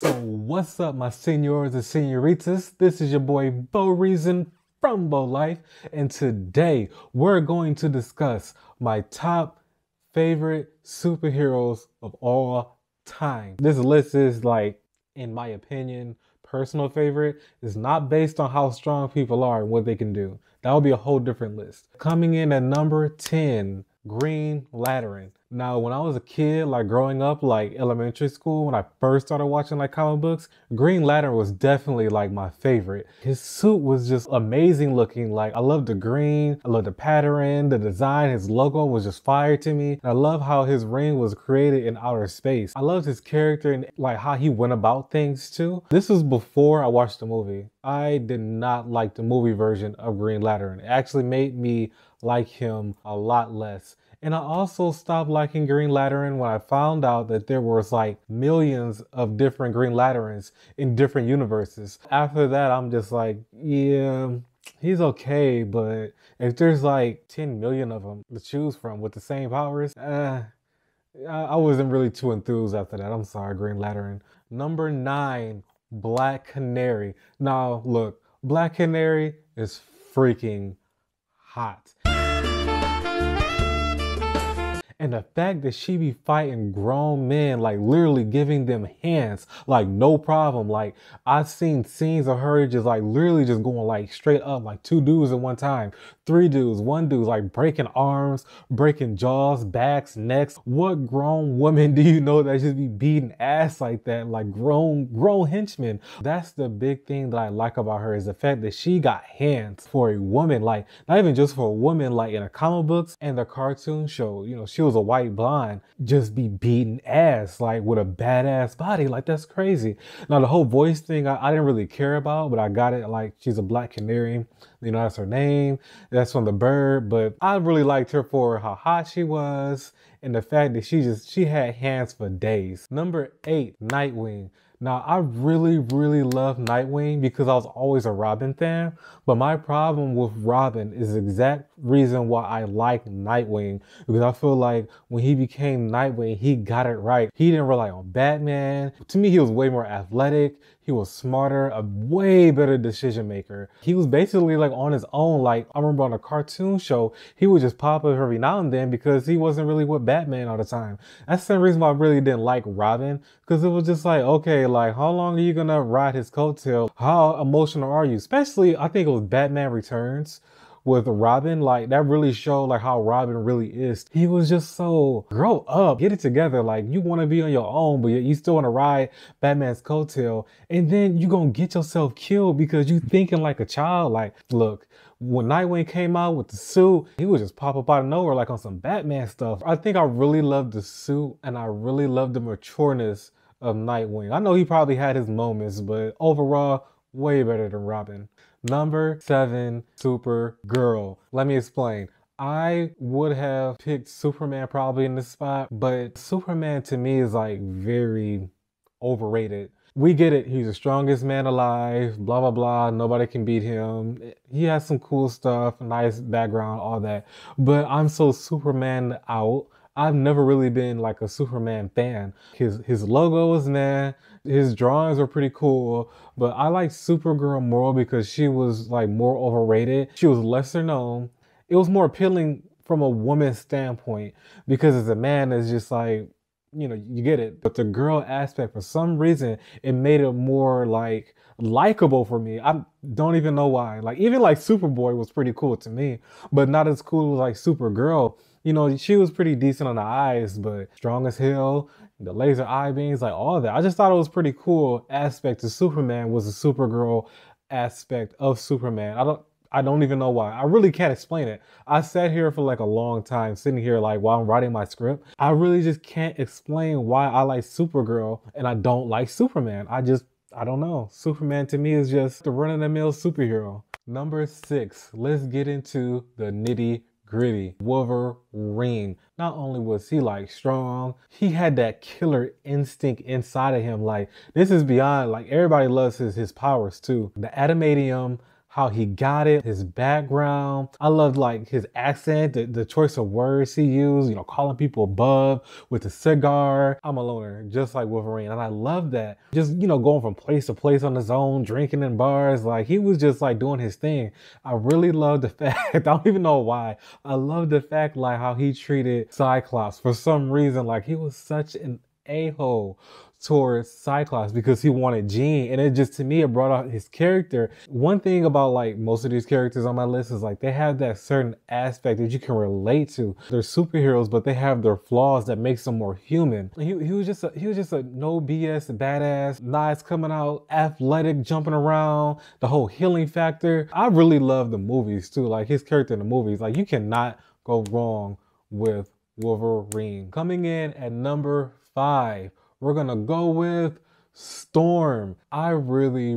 So what's up, my senors and senoritas? This is your boy Bo Reason from VoLife, and today we're going to discuss my top favorite superheroes of all time. This list is like, in my opinion, personal favorite. It's not based on how strong people are and what they can do. That would be a whole different list. Coming in at number 10, Green Lantern. Now, when I was a kid, like growing up, like elementary school, when I first started watching like comic books, Green Lantern was definitely like my favorite. His suit was just amazing looking. Like, I loved the green, I loved the pattern, the design, his logo was just fire to me. And I love how his ring was created in outer space. I loved his character and like how he went about things too. This was before I watched the movie. I did not like the movie version of Green Lantern. It actually made me like him a lot less. And I also stopped liking Green Lantern when I found out that there was like millions of different Green Lanterns in different universes. After that, I'm just like, yeah, he's okay, but if there's like 10 million of them to choose from with the same powers, I wasn't really too enthused after that. I'm sorry, Green Lantern. Number 9, Black Canary. Now, look, Black Canary is freaking hot. And the fact that she be fighting grown men, like literally giving them hands, like no problem. Like, I've seen scenes of her just like literally just going like straight up, like 2 dudes at one time, 3 dudes, 1 dude, like breaking arms, breaking jaws, backs, necks. What grown woman do you know that just be beating ass like that? Like grown henchmen. That's the big thing that I like about her, is the fact that she got hands for a woman. Like, not even just for a woman, like in the comic books and the cartoon show, you know, she was a white blonde, just be beating ass like with a badass body. Like, that's crazy. Now the whole voice thing I didn't really care about, but I got it. Like, she's a Black Canary, you know, that's her name, that's from the bird. But I really liked her for how hot she was and the fact that she had hands for days. Number 8, Nightwing. Now, I really love Nightwing because I was always a Robin fan, but my problem with Robin is the exact reason why I like Nightwing, because I feel like when he became Nightwing, he got it right. He didn't rely on Batman. To me, he was way more athletic. He was smarter, a way better decision maker. He was basically like on his own. Like, I remember on a cartoon show, he would just pop up every now and then because he wasn't really with Batman all the time. That's the reason why I really didn't like Robin, because it was just like, okay, like, how long are you gonna ride his coattail? How emotional are you? Especially, I think it was Batman Returns with Robin. Like, that really showed like how Robin really is. He was just so, grow up, get it together. Like, you want to be on your own, but you still want to ride Batman's coattail, and then you gonna get yourself killed because you thinking like a child. Like, look, when Nightwing came out with the suit, he would just pop up out of nowhere like on some Batman stuff. I think I really loved the suit, and I really loved the matureness of Nightwing. I know he probably had his moments, but overall, way better than Robin. Number 7, Supergirl. Let me explain. I would have picked Superman probably in this spot, but Superman to me is like very overrated. We get it, he's the strongest man alive, blah, blah, blah, nobody can beat him. He has some cool stuff, nice background, all that. But I'm so Superman out. I've never really been like a Superman fan. His logo was meh, his drawings were pretty cool, but I like Supergirl more because she was like more overrated. She was lesser known. It was more appealing from a woman's standpoint, because as a man, it's just like, you know, you get it. But the girl aspect, for some reason, it made it more like likable for me. I don't even know why. Like, even like Superboy was pretty cool to me, but not as cool as like Supergirl. You know, she was pretty decent on the eyes, but strong as hell, the laser eye beams, like all that. I just thought it was pretty cool aspect to Superman was the Supergirl aspect of Superman. I don't even know why. I really can't explain it. I sat here for like a long time, sitting here like while I'm writing my script. I really just can't explain why I like Supergirl and I don't like Superman. I don't know. Superman to me is just the run-of-the-mill superhero. Number 6, let's get into the nitty-gritty. Wolverine. Not only was he like strong, he had that killer instinct inside of him. Like, this is beyond, like, everybody loves his powers too. The adamantium, how he got it, his background. I loved like his accent, the choice of words he used, you know, calling people bub with a cigar. I'm a loner, just like Wolverine. And I love that. Just, you know, going from place to place on his own, drinking in bars. Like he was just like doing his thing. I really love the fact, I don't even know why. I love the fact like how he treated Cyclops for some reason. Like he was such an a-hole towards Cyclops because he wanted Jean, and it just, to me, it brought out his character. One thing about like most of these characters on my list is like they have that certain aspect that you can relate to. They're superheroes, but they have their flaws that makes them more human. He was just a no BS badass, knives coming out, athletic, jumping around, the whole healing factor. I really love the movies too, like his character in the movies. Like you cannot go wrong with Wolverine. Coming in at number 5, we're gonna go with Storm. I really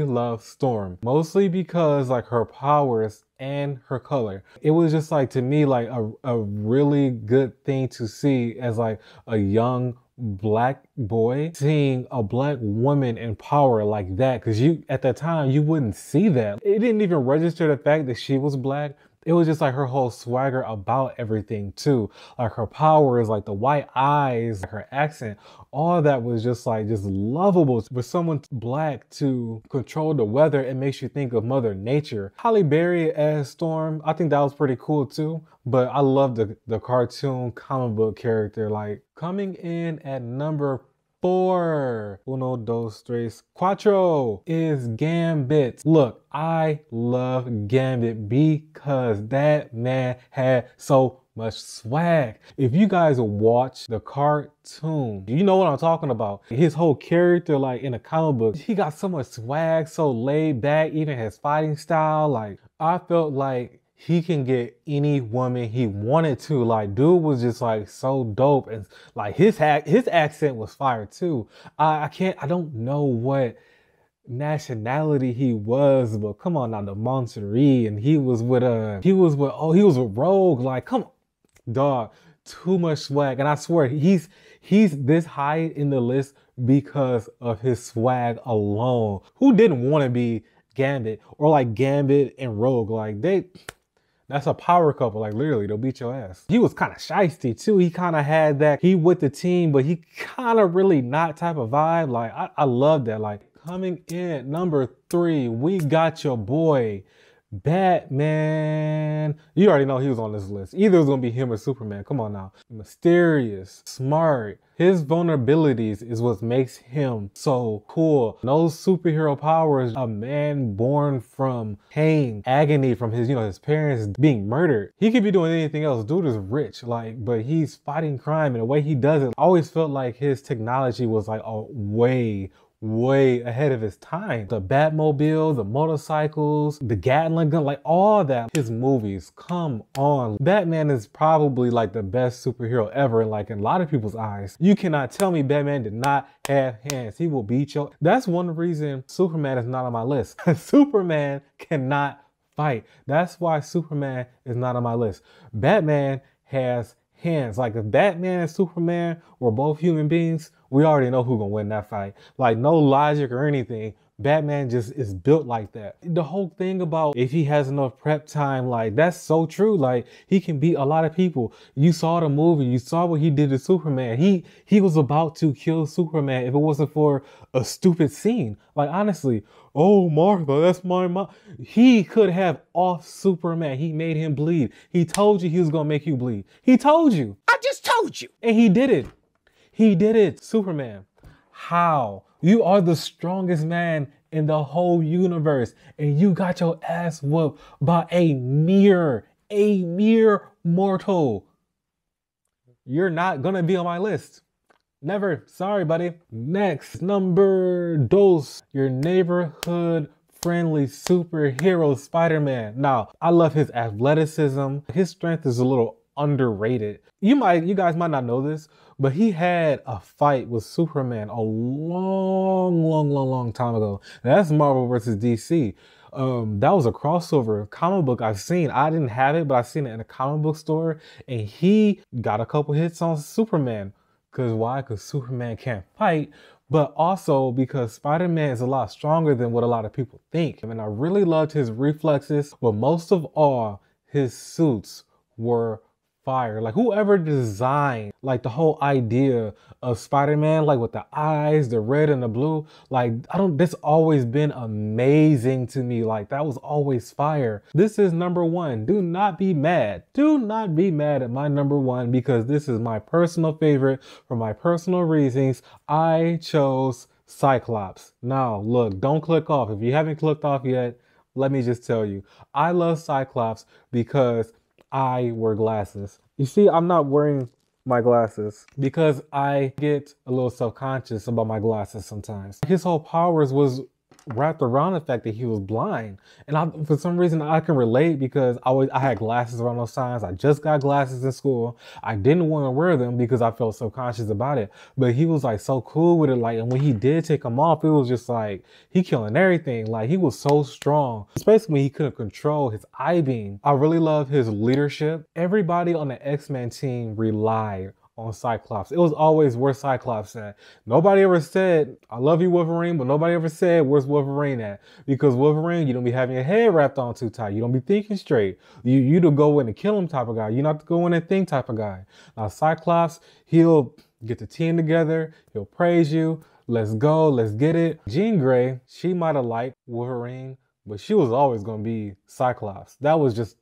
love Storm. Mostly because like her powers and her color. It was just like, to me, like a really good thing to see as like a young black boy seeing a black woman in power like that. Cause you, at that time, you wouldn't see that. It didn't even register the fact that she was black. It was just like her whole swagger about everything too. Like her powers, like the white eyes, her accent, all that was just like, just lovable. For someone black to control the weather, it makes you think of Mother Nature. Halle Berry as Storm, I think that was pretty cool too. But I love the cartoon comic book character. Like coming in at number 4, uno, dos, tres, cuatro, is Gambit. Look, I love Gambit because that man had so much swag. If you guys watch the cartoon, you know what I'm talking about. His whole character, like in a comic book, he got so much swag, so laid back, even his fighting style. Like I felt like he can get any woman he wanted to. Like dude was just like so dope, and like his accent was fire too. I don't know what nationality he was, but come on now, the Monterey, and he was with Rogue. Like come on, dog, too much swag. And I swear he's this high in the list because of his swag alone. Who didn't want to be Gambit, or like Gambit and Rogue? Like that's a power couple. Like literally, they'll beat your ass. He was kind of shiesty too. He kind of had that, he with the team, but he kind of really not type of vibe. Like I love that. Like coming in at number 3, we got your boy Batman. You already know he was on this list. Either it was gonna be him or Superman. Come on now. Mysterious, smart. His vulnerabilities is what makes him so cool. Those superhero powers, a man born from pain, agony from his, his parents being murdered. He could be doing anything else. Dude is rich, like, but he's fighting crime, and the way he does it, I always felt like his technology was like a way ahead of his time. The Batmobile, the motorcycles, the Gatling gun, like all that. His movies, come on. Batman is probably like the best superhero ever, like in a lot of people's eyes. You cannot tell me Batman did not have hands. He will beat you. That's one reason Superman is not on my list. Superman cannot fight. That's why Superman is not on my list. Batman has hands. Like if Batman and Superman were both human beings, we already know who's gonna win that fight. Like no logic or anything. Batman just is built like that. The whole thing about if he has enough prep time, like that's so true. Like he can beat a lot of people. You saw the movie, you saw what he did to Superman. He was about to kill Superman if it wasn't for a stupid scene. Like honestly, oh Martha, that's my mom. He could have off Superman. He made him bleed. He told you he was gonna make you bleed. He told you. I just told you. And he did it. He did it. Superman, how? You are the strongest man in the whole universe, and you got your ass whooped by a mere mortal. You're not gonna be on my list. Never. Sorry, buddy. Next, number dos, your neighborhood friendly superhero Spider-Man. Now, I love his athleticism. His strength is a little underrated. You guys might not know this, but he had a fight with Superman a long time ago. That's Marvel versus DC. That was a crossover comic book I've seen. I didn't have it, but I've seen it in a comic book store, and he got a couple hits on Superman. Cause why? Cause Superman can't fight, but also because Spider-Man is a lot stronger than what a lot of people think. And I really loved his reflexes, but most of all, his suits were fire. Like whoever designed like the whole idea of Spider-Man, like with the eyes, the red and the blue, like this always been amazing to me. Like that was always fire. This is number one. Do not be mad. Do not be mad at my number one because this is my personal favorite for my personal reasons. I chose Cyclops. Now look, don't click off. If you haven't clicked off yet, let me just tell you, I love Cyclops because I wear glasses. You see, I'm not wearing my glasses because I get a little self-conscious about my glasses sometimes. His whole powers was wrapped around the fact that he was blind. And for some reason, I can relate because I had glasses around those times. I just got glasses in school. I didn't want to wear them because I felt subconscious about it. But he was like so cool with it. Like, and when he did take them off, it was just like, he killing everything. Like he was so strong, especially when he couldn't control his eye beam. I really love his leadership. Everybody on the X-Men team relied on Cyclops. It was always where Cyclops at. Nobody ever said, I love you, Wolverine, but nobody ever said, where's Wolverine at? Because Wolverine, you don't be having your head wrapped on too tight. You don't be thinking straight. You to go in and kill him type of guy. You're not to go in and think type of guy. Now Cyclops, he'll get the team together. He'll praise you. Let's go. Let's get it. Jean Grey, she might have liked Wolverine, but she was always going to be Cyclops. That was just,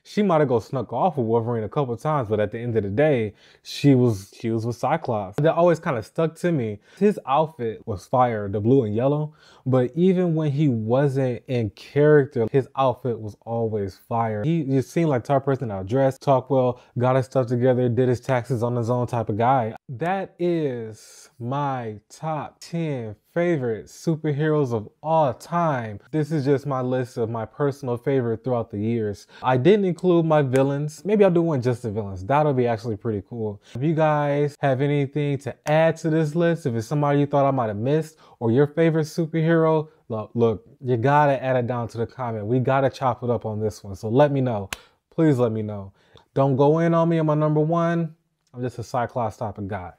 she might have snuck off with Wolverine a couple times, but at the end of the day, she was with Cyclops. That always kind of stuck to me. His outfit was fire, the blue and yellow, but even when he wasn't in character, his outfit was always fire. He just seemed like the type of person that dressed, talk well, got his stuff together, did his taxes on his own type of guy. That is my top 10 favorite superheroes of all time. This is just my list of my personal favorite throughout the years. I didn't include my villains. Maybe I'll do one just the villains. That'll be actually pretty cool. If you guys have anything to add to this list, if it's somebody you thought I might have missed or your favorite superhero, look, you gotta add it down to the comment. We gotta chop it up on this one. So let me know. Please let me know. Don't go in on me on my number one. I'm just a Cyclops type of guy.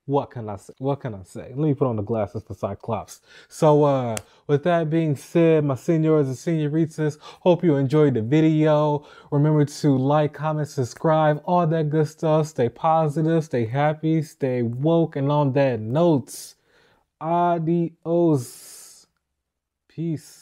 What can I say? What can I say? Let me put on the glasses for Cyclops. So with that being said, my senors and senoritas, hope you enjoyed the video. Remember to like, comment, subscribe, all that good stuff. Stay positive, stay happy, stay woke. And on that note, adios. Peace.